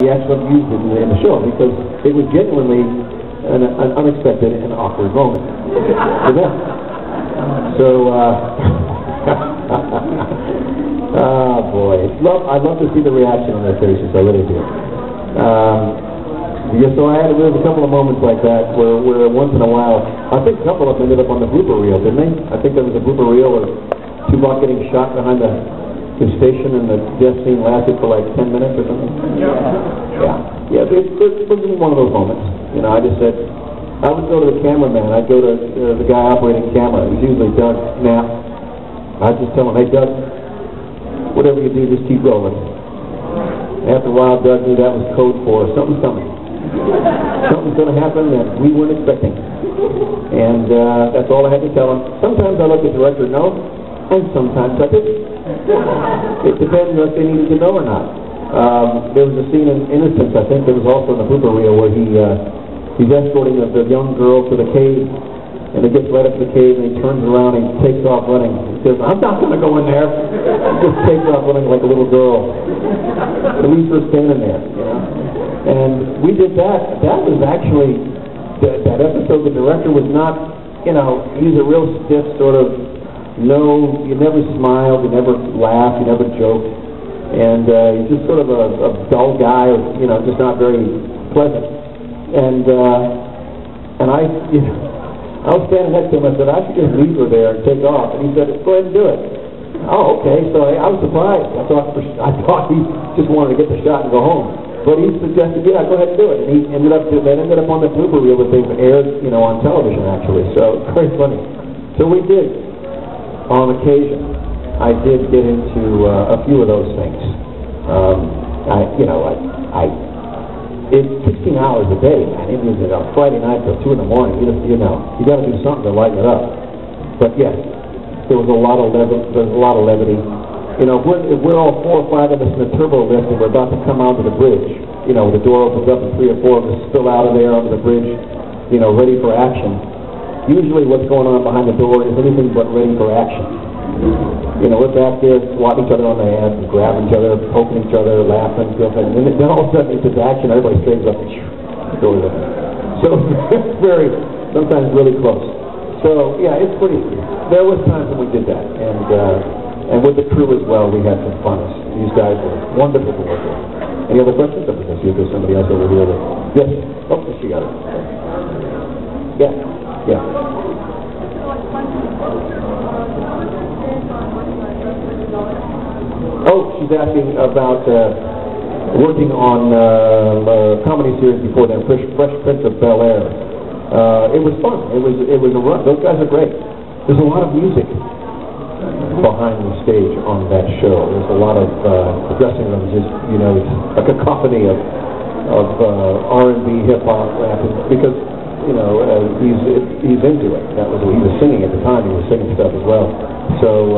he actually used it in the show because it was genuinely an unexpected and awkward moment for them. So, oh boy, I love to see the reaction on their faces. I really do. Yeah, so I had to live a couple of moments like that where once in a while, I think a couple of them ended up on the blooper reel, didn't they? I think there was a blooper reel of Tuvok getting shot behind the station and the death scene lasted for like 10 minutes or something. Yeah, it was one of those moments. You know, I just said, I would go to the cameraman, I'd go to the guy operating camera, it was usually Doug Knapp. I'd just tell him, hey Doug, whatever you do, just keep rolling. After a while, Doug knew that was code for something's coming. Something's going to happen that we weren't expecting. And that's all I had to tell him. Sometimes I let the director know, and sometimes I didn't. It depends if they needed to know or not. There was a scene in Innocence, I think there was also in the blooper reel, where he's escorting the young girl to the cave, and he gets right up to the cave, and he turns around and he takes off running. He says, I'm not going to go in there. He just takes off running like a little girl. At least we're standing there, you know. And we did that. That was actually, that episode, the director was not, you know, he's a real stiff sort of, no, you never smiled, you never laughed, you never joked. And he's just sort of a dull guy, you know, just not very pleasant. And I, you know, I was standing next to him, I said, I should just leave her there and take off. And he said, go ahead and do it. Oh, okay. So I was surprised. I thought he just wanted to get the shot and go home. But he suggested, yeah, go ahead and do it. And he ended up on the blooper reel that they've aired, you know, on television actually. So very funny. So we did, on occasion, I did get into a few of those things. It's 16 hours a day, man. It was on Friday night till 2 in the morning. You know, you got to do something to lighten it up. But yes, there was a lot of levity. You know, if we're all 4 or 5 of us in a turbo lift and we're about to come onto the bridge, you know, the door opens up and 3 or 4 of us spill out of there onto the bridge, you know, ready for action. Usually what's going on behind the door is anything but ready for action. You know, we're back there swatting each other on the ass, grabbing each other, poking each other, laughing, and then all of a sudden it's just action, everybody straightens up and goes in. So it's very, sometimes really close. So yeah, it's pretty, there was times when we did that, and with the crew as well, we had some fun. These guys were wonderful to work with. Any other questions? I can see if there's somebody else over here. Yes? Oh, she got it. Yeah. Oh, she's asking about working on a comedy series before that, Fresh Prince of Bel-Air. It was fun. It was a run. Those guys are great. There's a lot of music behind the stage on that show. There's a lot of the dressing rooms is, you know, it's a cacophony of R&B, hip-hop, rap, because, you know, he's into it. That was what he was singing at the time. He was singing stuff as well. So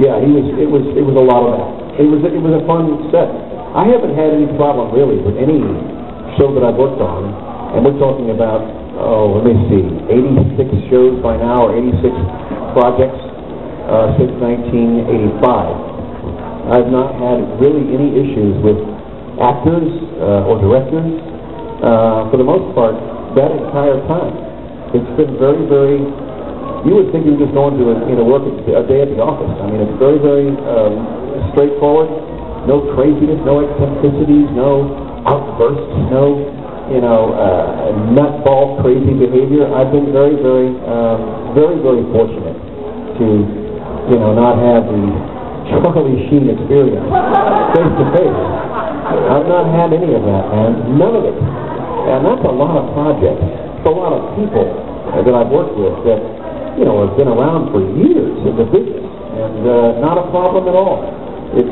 yeah, it was a lot of that. It was a fun set. I haven't had any problem really with any show that I've worked on, and we're talking about, let me see, 86 shows by now, or 86 projects. Since 1985. I've not had really any issues with actors or directors. For the most part, that entire time, it's been very, very, you would think you were just going to work a day at the office. I mean, it's very, very straightforward, no craziness, no eccentricities, no outbursts, no, you know, nutball crazy behavior. I've been very, very, very, very fortunate to, you know, not have the Charlie Sheen experience face to face. I've not had any of that, man. None of it. And that's a lot of projects. It's a lot of people that I've worked with that, you know, have been around for years in the business. And not a problem at all. It's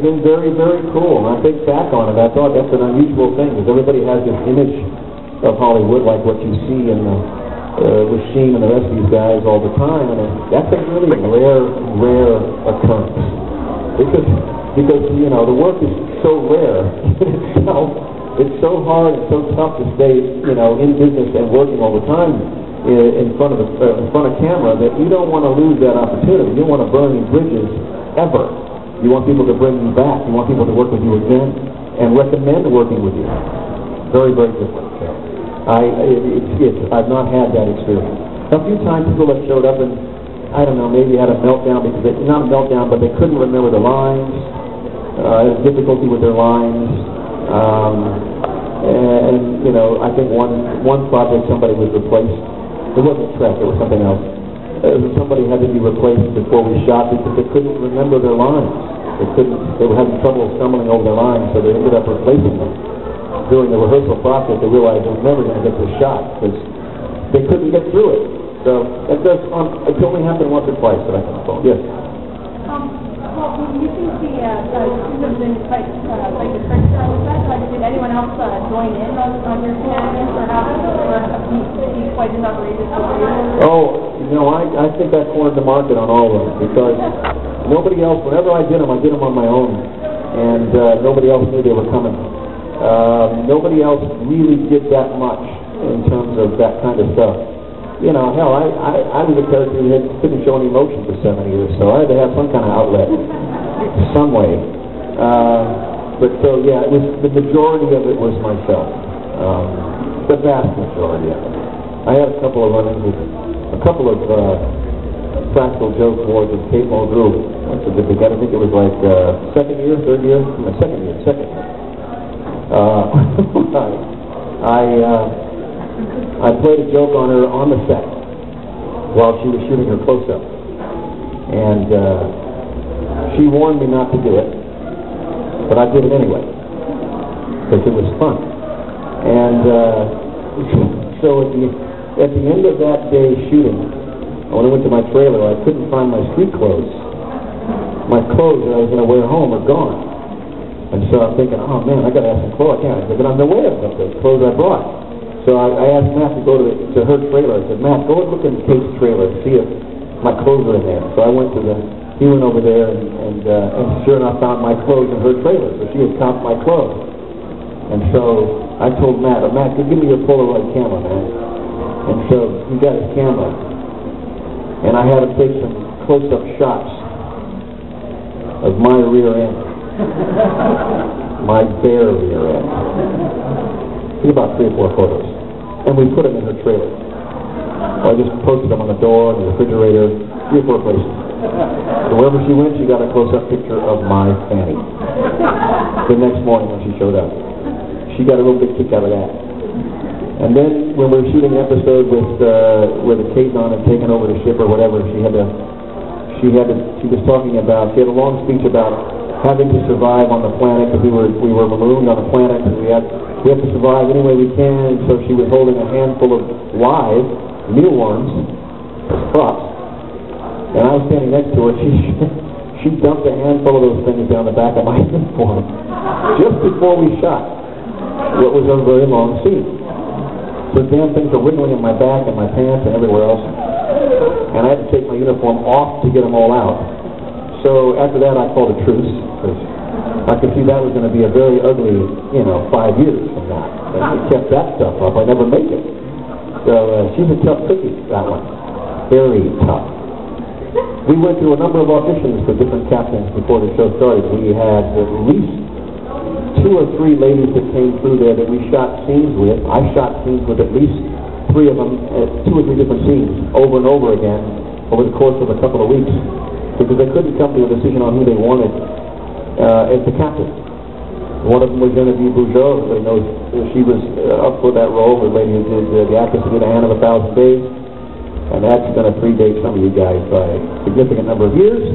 been very, very cool. And I think back on it, I thought that's an unusual thing, because everybody has this image of Hollywood like what you see in the with Sheen and the rest of these guys all the time, and that's a really rare occurrence. Because you know, the work is so rare in itself. It's so hard and so tough to stay, you know, in business and working all the time in front of camera, that you don't want to lose that opportunity. You don't want to burn any bridges ever. You want people to bring you back. You want people to work with you again. and recommend working with you. Very, very different. So I've not had that experience. A few times people have showed up and, I don't know, maybe had a meltdown because not a meltdown, but they couldn't remember the lines, had difficulty with their lines, and you know, I think one project somebody was replaced. It wasn't Trek, it was something else. Somebody had to be replaced before we shot because they couldn't remember their lines. They were having trouble stumbling over their lines, so they ended up replacing them. During the rehearsal process, they realized they were never going to get this shot because they couldn't get through it. So it's only happened once or twice that I can recall. Yes. Well, you think the students in like the French with that? Did anyone else join in on your shenanigans, or have you quite as outrageous as you? Oh, no, I think that cornered the market on all of them because nobody else. Whenever I did them on my own, and nobody else knew they were coming. Nobody else really did that much in terms of that kind of stuff. You know, hell, I was a character who couldn't show any emotion for 7 years, so I had to have some kind of outlet, some way. But so, yeah, it was the majority of it was myself. The vast majority of it. I had a couple of run-ins with a couple of practical joke awards with Kate Mulgrew. That's a good thing. I think it was like second year. I played a joke on her on the set while she was shooting her close-up, and she warned me not to do it, but I did it anyway because it was fun. And so at the end of that day shooting, when I went to my trailer, I couldn't find my street clothes. My clothes that I was going to wear home are gone. And so I'm thinking, oh man, I got to have some clothes. I can't. But I'm aware of the clothes I brought. So I asked Matt to go to her trailer. I said, Matt, go and look in Kate's trailer and see if my clothes are in there. So I went to he went over there and sure enough found my clothes in her trailer. So she had comped my clothes. And so I told Matt, give me your Polaroid camera, man. And so he got his camera. And I had him take some close-up shots of my rear end. My bare rear end. Took about 3 or 4 photos. And we put them in her trailer. I just posted them on the door, and the refrigerator, 3 or 4 places. So wherever she went, she got a close-up picture of my fanny. The next morning when she showed up. She got a real big kick out of that. And then when we were shooting an episode with the Kazon had taken over the ship or whatever, she was talking about, she had a long speech about having to survive on the planet because we were marooned on the planet and we have to survive any way we can. And so she was holding a handful of live mealworms as props, and I was standing next to her. She dumped a handful of those things down the back of my uniform just before we shot what was a very long scene. So damn things are wiggling in my back and my pants and everywhere else, and I had to take my uniform off to get them all out. So after that, I called a truce, because I could see that was going to be a very ugly, 5 years from that. And I kept that stuff up. I never make it. So she's a tough cookie, that one. Very tough. We went through a number of auditions for different captains before the show started. We had at least 2 or 3 ladies that came through there that we shot scenes with. I shot scenes with at least 3 of them, 2 or 3 different scenes, over and over again, over the course of a couple of weeks. Because they couldn't come to a decision on who they wanted as the captain. One of them was Genevieve Bujold. Everybody knows she was up for that role. The lady who did the actress who did A Hand of 1,000 Days. And that's going to predate some of you guys by a significant number of years.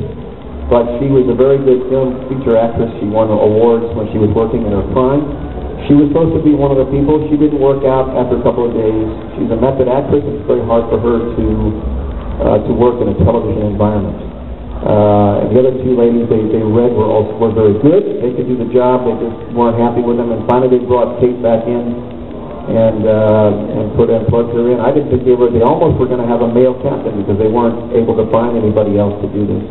But she was a very good film feature actress. She won awards when she was working in her prime. She was supposed to be one of the people. She didn't work out after a couple of days. She's a method actress. It's very hard for her to work in a television environment. And the other 2 ladies they read were very good. They could do the job. They just weren't happy with them. And finally they brought Kate back in and plugged her in. I didn't think they almost were going to have a male captain because they weren't able to find anybody else to do this.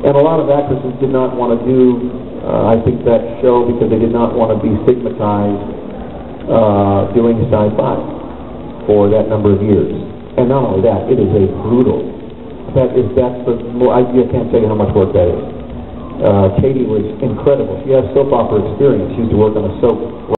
And a lot of actresses did not want to do, I think, that show because they did not want to be stigmatized doing sci-fi for that number of years. And not only that, it is a brutal. I can't tell you how much work that is. Katie was incredible. She has soap opera experience. She used to work on a soap